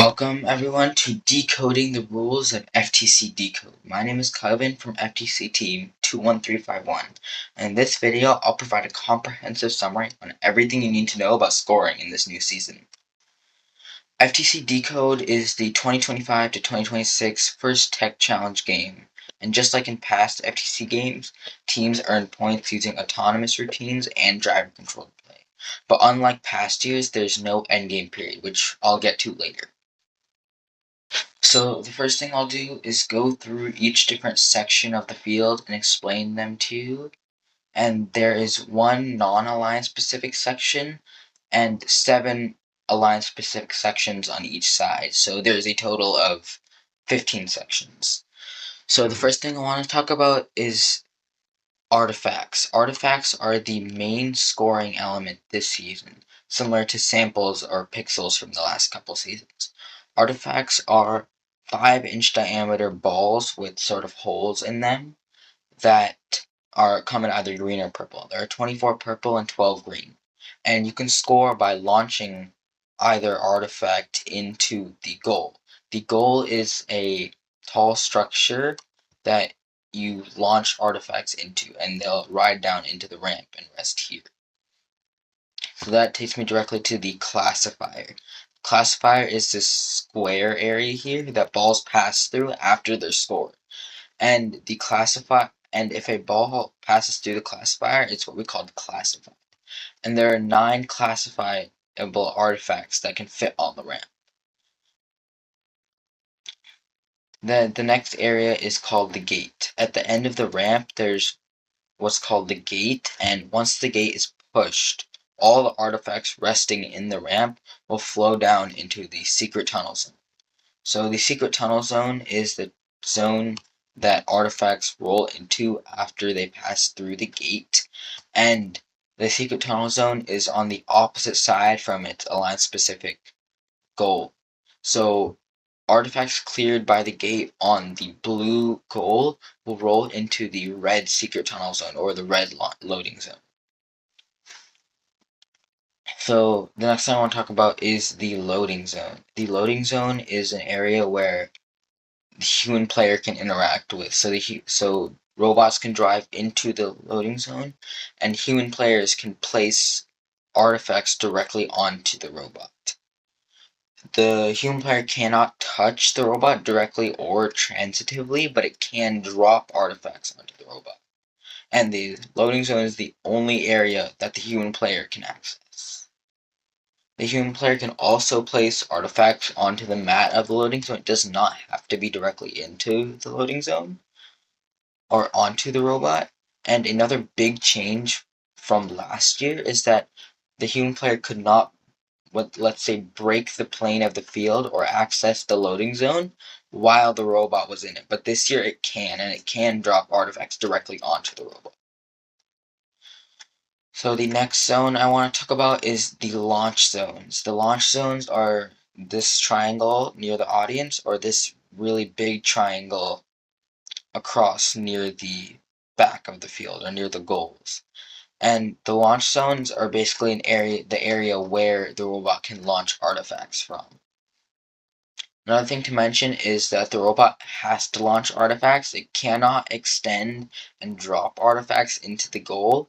Welcome everyone to Decoding the Rules of FTC Decode. My name is Kevin from FTC Team 21351. And in this video, I'll provide a comprehensive summary on everything you need to know about scoring in this new season. FTC Decode is the 2025 to 2026 first tech challenge game. And just like in past FTC games, teams earn points using autonomous routines and driver-controlled play. But unlike past years, there's no endgame period, which I'll get to later. So the first thing I'll do is go through each different section of the field and explain them to you. And there is one non-alliance specific section and 7 alliance specific sections on each side. So there's a total of 15 sections. So the first thing I want to talk about is artifacts. Artifacts are the main scoring element this season, similar to samples or pixels from the last couple seasons. Artifacts are 5-inch diameter balls with sort of holes in them that come in either green or purple. There are 24 purple and 12 green. And you can score by launching either artifact into the goal. The goal is a tall structure that you launch artifacts into, and they'll ride down into the ramp and rest here. So that takes me directly to the classifier. Classifier is this square area here that balls pass through after they're scored. And if a ball passes through the classifier, it's what we call classified. And there are 9 classifiable artifacts that can fit on the ramp. The next area is called the gate. At the end of the ramp, there's what's called the gate, and once the gate is pushed, all the artifacts resting in the ramp will flow down into the secret tunnel zone. So the secret tunnel zone is the zone that artifacts roll into after they pass through the gate, and the secret tunnel zone is on the opposite side from its alliance-specific goal. So artifacts cleared by the gate on the blue goal will roll into the red secret tunnel zone, or the red loading zone. So the next thing I want to talk about is the loading zone. The loading zone is an area where the human player can interact with. So robots can drive into the loading zone, and human players can place artifacts directly onto the robot. The human player cannot touch the robot directly or transitively, but it can drop artifacts onto the robot. And the loading zone is the only area that the human player can access. The human player can also place artifacts onto the mat of the loading zone. It does not have to be directly into the loading zone or onto the robot. And another big change from last year is that the human player could not, let's say, break the plane of the field or access the loading zone while the robot was in it. But this year it can, and it can drop artifacts directly onto the robot. So the next zone I want to talk about is the launch zones. The launch zones are this triangle near the audience, or this really big triangle across near the back of the field, or near the goals. And the launch zones are basically the area where the robot can launch artifacts from. Another thing to mention is that the robot has to launch artifacts. It cannot extend and drop artifacts into the goal,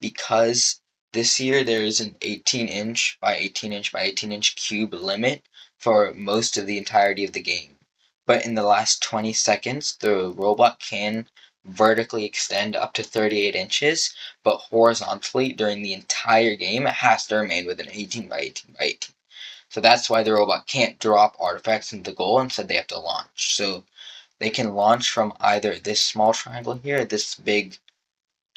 because this year there is an 18-inch by 18-inch by 18-inch cube limit for most of the entirety of the game. But in the last 20 seconds, the robot can vertically extend up to 38 inches, but horizontally during the entire game it has to remain within 18 by 18 by 18. So that's why the robot can't drop artifacts into the goal. Instead they have to launch. So they can launch from either this small triangle here, or this big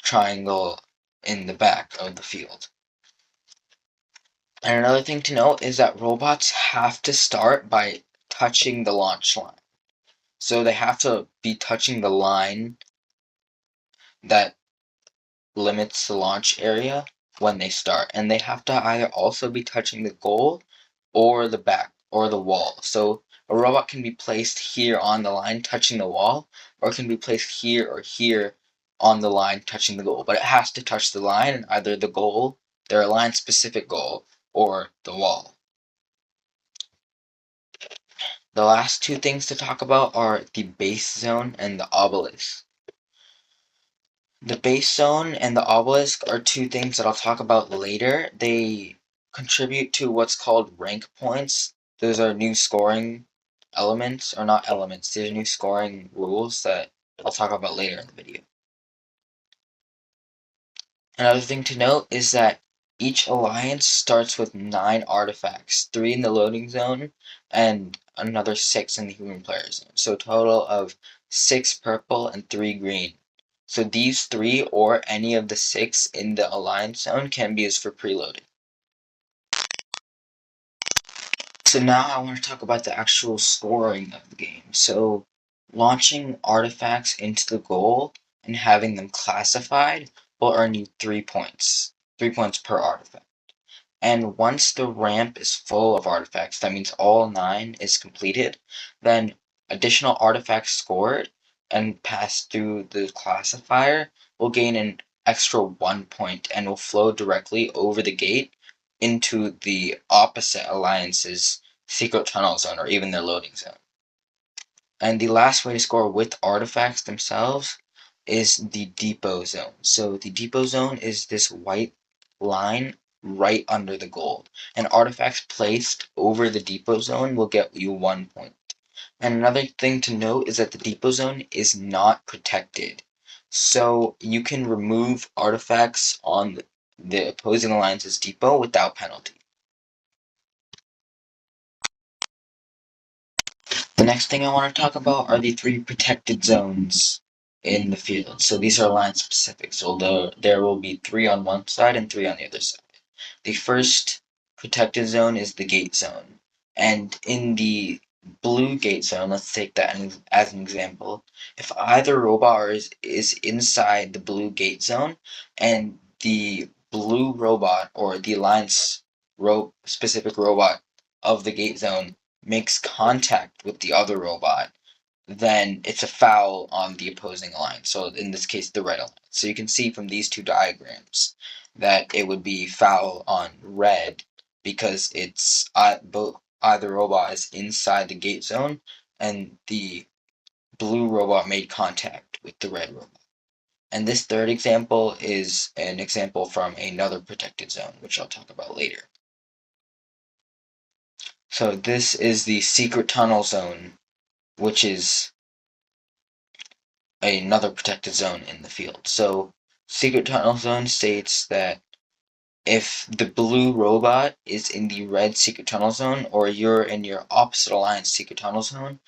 triangle in the back of the field. And another thing to note is that robots have to start by touching the launch line. So they have to be touching the line that limits the launch area when they start. And they have to either also be touching the goal or the back or the wall. So a robot can be placed here on the line touching the wall, or it can be placed here or here on the line touching the goal. But it has to touch the line, and either the goal, their line specific goal, or the wall. The last two things to talk about are the base zone and the obelisk. The base zone and the obelisk are two things that I'll talk about later. They contribute to what's called rank points. Those are new scoring elements, or not elements, these are new scoring rules that I'll talk about later in the video. Another thing to note is that each alliance starts with 9 artifacts, 3 in the loading zone and another 6 in the human player zone. So a total of 6 purple and 3 green. So these 3 or any of the 6 in the alliance zone can be used for preloading. So now I want to talk about the actual scoring of the game. So launching artifacts into the goal and having them classified will earn you 3 points. 3 points per artifact. And once the ramp is full of artifacts, that means all 9 is completed, then additional artifacts scored and passed through the classifier will gain an extra 1 point and will flow directly over the gate into the opposite alliance's secret tunnel zone or even their loading zone. And the last way to score with artifacts themselves is the depot zone. So the depot zone is this white line right under the gold. And artifacts placed over the depot zone will get you 1 point. And another thing to note is that the depot zone is not protected. So you can remove artifacts on the opposing alliance's depot without penalty. The next thing I want to talk about are the 3 protected zones in the field. So these are line specific. So there will be 3 on one side and 3 on the other side. The first protected zone is the gate zone. And in the blue gate zone, let's take that as an example. If either robot is inside the blue gate zone and the blue robot or the alliance specific robot of the gate zone makes contact with the other robot, then it's a foul on the opposing alliance. So in this case, the red alliance. So you can see from these two diagrams that it would be foul on red because it's either robot is inside the gate zone and the blue robot made contact with the red robot. And this third example is an example from another protected zone, which I'll talk about later. So this is the secret tunnel zone, which is another protected zone in the field. So secret tunnel zone states that if the blue robot is in the red secret tunnel zone, or you're in your opposite alliance secret tunnel zone,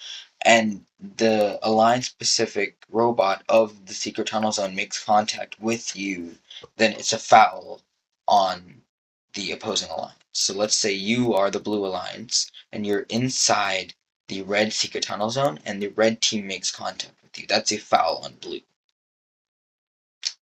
and the alliance specific robot of the secret tunnel zone makes contact with you, then it's a foul on the opposing alliance. So let's say you are the blue alliance and you're inside the red secret tunnel zone and the red team makes contact with you. That's a foul on blue.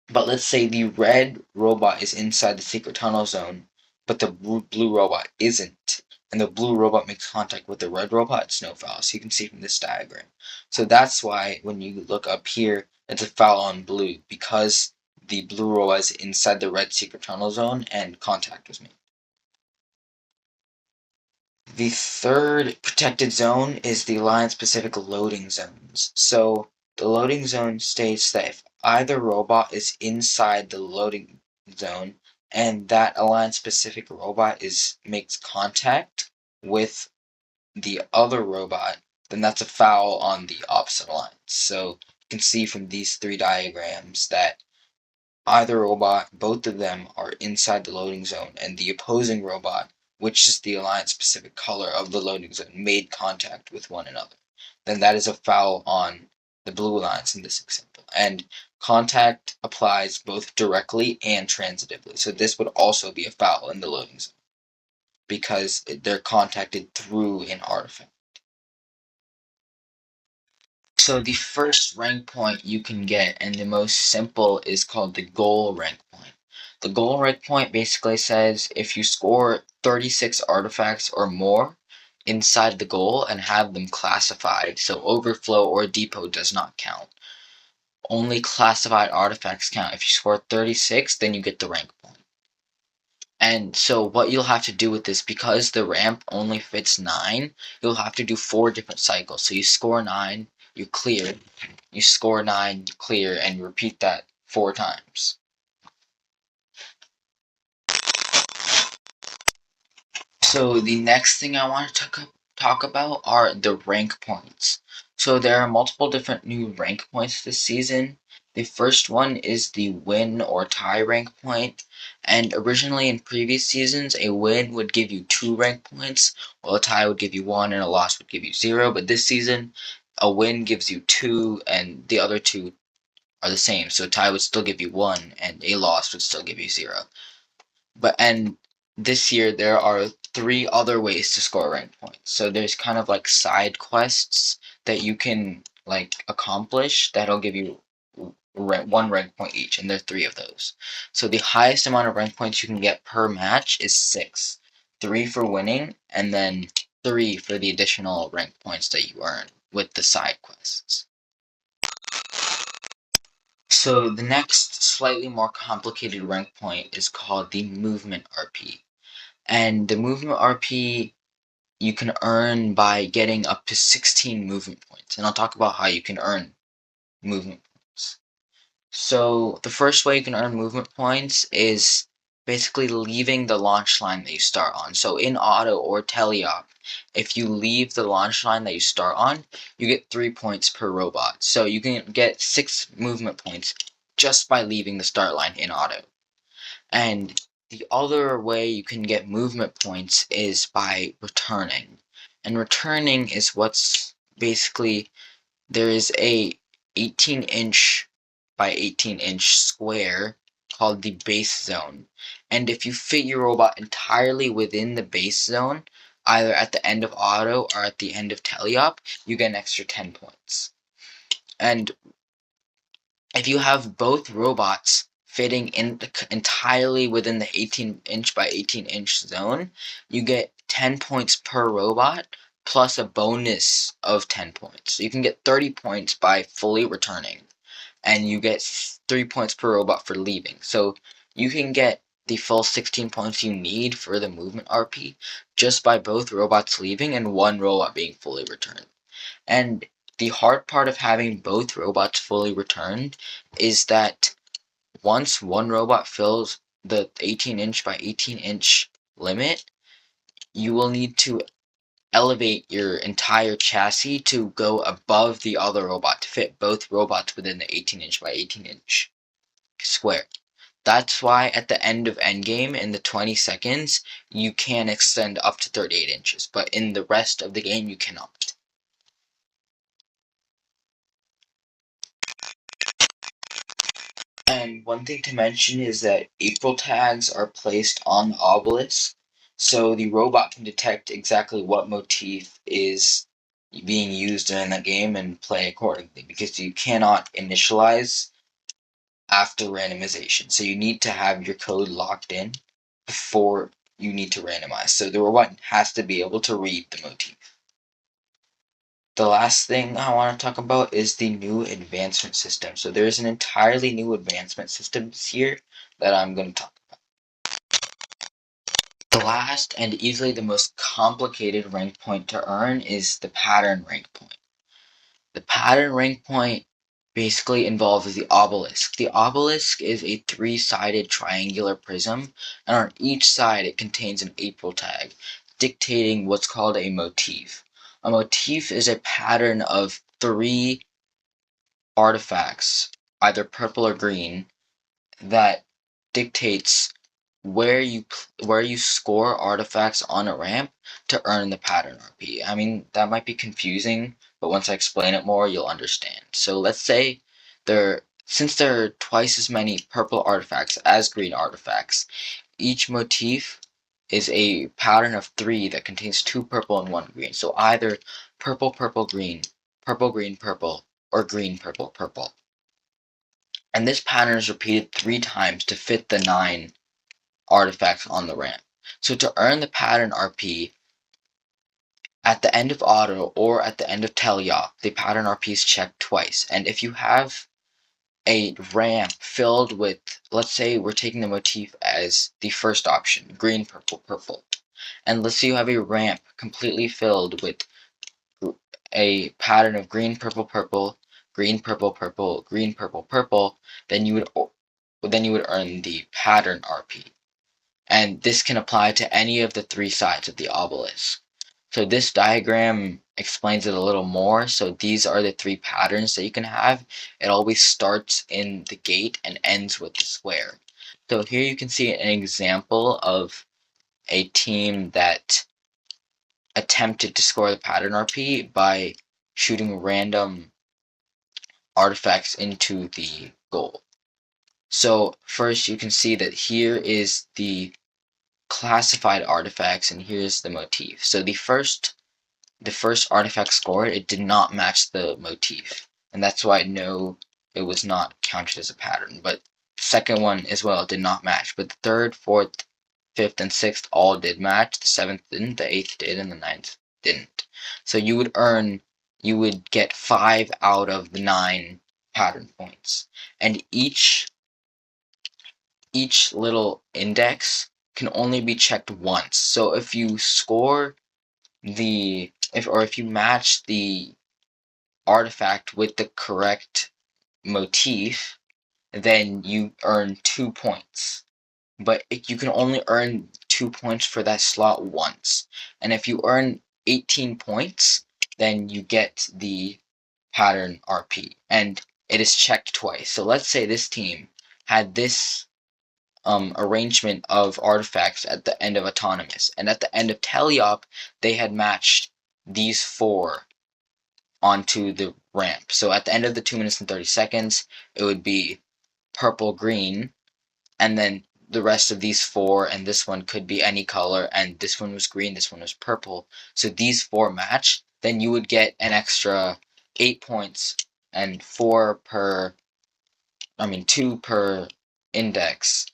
But let's say the red robot is inside the secret tunnel zone, but the blue robot isn't, and the blue robot makes contact with the red robot, it's no foul. So you can see from this diagram. So that's why when you look up here, it's a foul on blue, because the blue robot is inside the red secret tunnel zone and contact was made. The third protected zone is the alliance-specific loading zones. So the loading zone states that if either robot is inside the loading zone and that alliance-specific robot makes contact with the other robot, then that's a foul on the opposite alliance. So you can see from these 3 diagrams that either robot, both of them are inside the loading zone, and the opposing robot, which is the alliance-specific color of the loading zone, made contact with one another. Then that is a foul on the blue alliance in this example. And contact applies both directly and transitively. So this would also be a foul in the loading zone because they're contacted through an artifact. So the first rank point you can get, and the most simple, is called the goal rank point. The goal rank point basically says if you score 36 artifacts or more inside the goal and have them classified, so overflow or depot does not count. Only classified artifacts count. If you score 36, then you get the rank point. And so what you'll have to do with this, because the ramp only fits 9, you'll have to do 4 different cycles. So you score 9, you clear, you score 9, you clear, and you repeat that 4 times. So the next thing I want to talk about are the rank points. So there are multiple different new rank points this season. The first one is the win or tie rank point, and originally in previous seasons, a win would give you 2 rank points, while a tie would give you 1 and a loss would give you 0. But this season, a win gives you 2 and the other 2 are the same. So a tie would still give you 1 and a loss would still give you 0. And this year there are 3 other ways to score rank points. So there's kind of like side quests that you can like accomplish that'll give you 1 rank point each, and there are 3 of those. So the highest amount of rank points you can get per match is 6. 3 for winning, and then 3 for the additional rank points that you earn with the side quests. So the next slightly more complicated rank point is called the movement RP. And the movement RP you can earn by getting up to 16 movement points. And I'll talk about how you can earn movement points. So the first way you can earn movement points is basically leaving the launch line that you start on. So in auto or teleop, if you leave the launch line that you start on, you get 3 points per robot. So you can get 6 movement points just by leaving the start line in auto. And the other way you can get movement points is by returning. And returning is what's basically, there is a 18-inch by 18-inch square called the base zone. And if you fit your robot entirely within the base zone, either at the end of auto or at the end of teleop, you get an extra 10 points. And if you have both robots fitting entirely within the 18-inch by 18-inch zone, you get 10 points per robot plus a bonus of 10 points. So you can get 30 points by fully returning, and you get 3 points per robot for leaving. So you can get the full 16 points you need for the movement RP just by both robots leaving and one robot being fully returned. And the hard part of having both robots fully returned is that once one robot fills the 18-inch by 18-inch limit, you will need to elevate your entire chassis to go above the other robot to fit both robots within the 18-inch by 18-inch square. That's why at the end of endgame, in the 20 seconds, you can extend up to 38 inches, but in the rest of the game, you cannot. And one thing to mention is that April tags are placed on the obelisk, so the robot can detect exactly what motif is being used in the game and play accordingly, because you cannot initialize after randomization. So you need to have your code locked in before you need to randomize. So the robot has to be able to read the motif. The last thing I want to talk about is the new advancement system. So there's an entirely new advancement system this year that I'm going to talk about. The last and easily the most complicated rank point to earn is the pattern rank point. The pattern rank point basically involves the obelisk. The obelisk is a 3-sided triangular prism, and on each side it contains an April tag, dictating what's called a motif. A motif is a pattern of 3 artifacts, either purple or green, that dictates where you score artifacts on a ramp to earn the pattern RP. I mean, that might be confusing, but once I explain it more, you'll understand. So let's say since there are twice as many purple artifacts as green artifacts, each motif is a pattern of 3 that contains 2 purple and 1 green. So either purple, purple, green, purple, or green, purple, purple. And this pattern is repeated 3 times to fit the 9 artifacts on the ramp. So to earn the pattern RP, at the end of auto or at the end of teleop, the pattern RP is checked twice. And if you have a ramp filled with, let's say we're taking the motif as the first option, green, purple, purple. And let's say you have a ramp completely filled with a pattern of green, purple, purple, green, purple, purple, green, purple, purple, then you would earn the pattern RP. And this can apply to any of the three sides of the obelisk. So this diagram explains it a little more. So these are the three patterns that you can have. It always starts in the gate and ends with the square. So here you can see an example of a team that attempted to score the pattern RP by shooting random artifacts into the goal. So first you can see that here is the classified artifacts and here's the motif. So the first artifact scored, it did not match the motif, and that's why it was not counted as a pattern. But the second one as well did not match, but the third, fourth, fifth, and sixth all did match. The seventh didn't, the eighth did, and the ninth didn't. So you would get 5 out of the 9 pattern points, and each little index can only be checked once. So if you score if you match the artifact with the correct motif, then you earn 2 points. But you can only earn 2 points for that slot once. And if you earn 18 points, then you get the pattern RP. And it is checked twice. So let's say this team had this arrangement of artifacts at the end of Autonomous. And at the end of Teleop, they had matched these 4 onto the ramp. So at the end of the 2 minutes and 30 seconds, it would be purple, green, and then the rest of these 4, and this one could be any color, and this one was green, this one was purple. So these 4 match, then you would get an extra 8 points and 2 per index.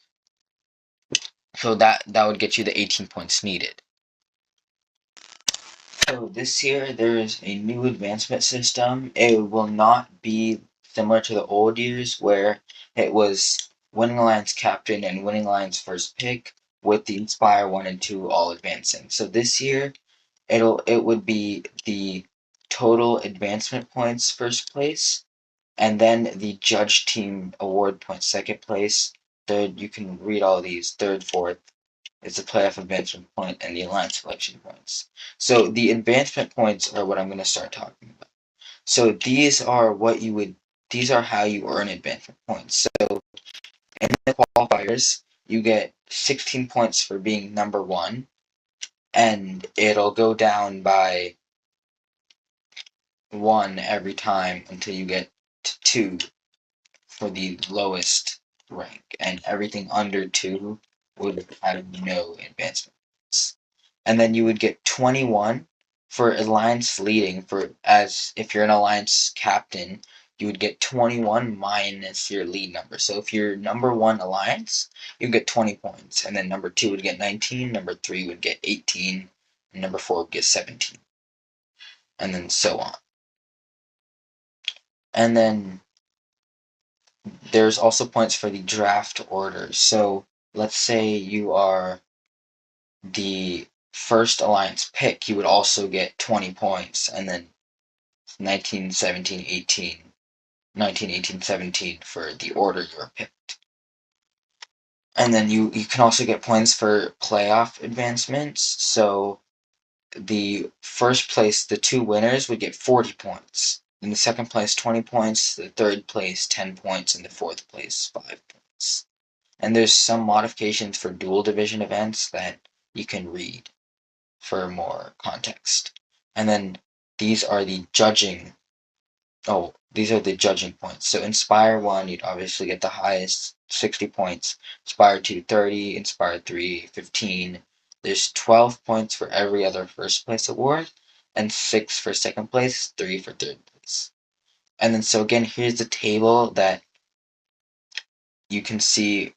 So that would get you the 18 points needed. So this year there is a new advancement system. It will not be similar to the old years where it was Winning Alliance captain and Winning Alliance first pick with the Inspire 1 and 2 all advancing. So this year it would be the total advancement points first place, and then the judge team award points second place. Third, you can read all these. Third, fourth, is the playoff advancement point and the alliance selection points. So the advancement points are what I'm going to start talking about. So these are how you earn advancement points. So in the qualifiers, you get 16 points for being number 1, and it'll go down by 1 every time until you get to 2 for the lowest rank, and everything under 2 would have no advancement points. And then you would get 21 for alliance leading. As if you're an alliance captain, you would get 21 minus your lead number. So if you're number 1 alliance, you get 20 points, and then number 2 would get 19, number 3 would get 18, and number 4 would get 17, and then so on. And then there's also points for the draft order. So let's say you are the first alliance pick, you would also get 20 points, and then 19, 17, 18, 19, 18, 17 for the order you were picked. And then you can also get points for playoff advancements. So the first place, the 2 winners would get 40 points. In the second place, 20 points. The third place, 10 points. And the fourth place, 5 points. And there's some modifications for dual division events that you can read for more context. And then these are the judging points. So Inspire 1, you'd obviously get the highest, 60 points. Inspire 2, 30. Inspire 3, 15. There's 12 points for every other first place award, and 6 for second place, 3 for third place. And then so again, here's the table that you can see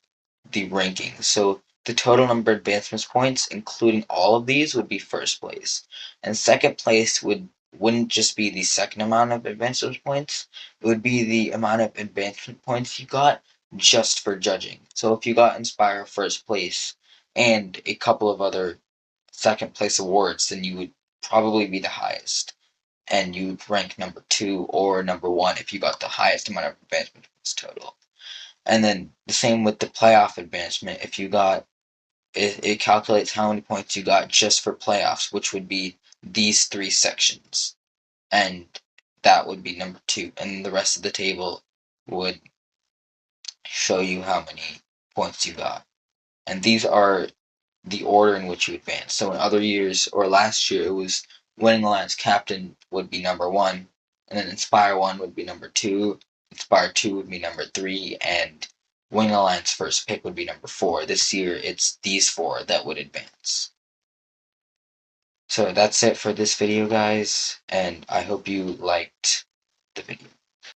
the ranking. So the total number of advancement points, including all of these, would be first place. And second place would wouldn't just be the second amount of advancement points, it would be the amount of advancement points you got just for judging. So if you got Inspire first place and a couple of other second place awards, then you would probably be the highest. And you'd rank number 2 or number 1 if you got the highest amount of advancement points total. And then the same with the playoff advancement. If you got it calculates how many points you got just for playoffs, which would be these 3 sections. And that would be number 2. And the rest of the table would show you how many points you got. And these are the order in which you advance. So in other years, or last year, it was Winning Alliance Captain would be number 1, and then Inspire 1 would be number 2, Inspire 2 would be number 3, and Winning Alliance First Pick would be number 4. This year, it's these 4 that would advance. So that's it for this video, guys, and I hope you liked the video.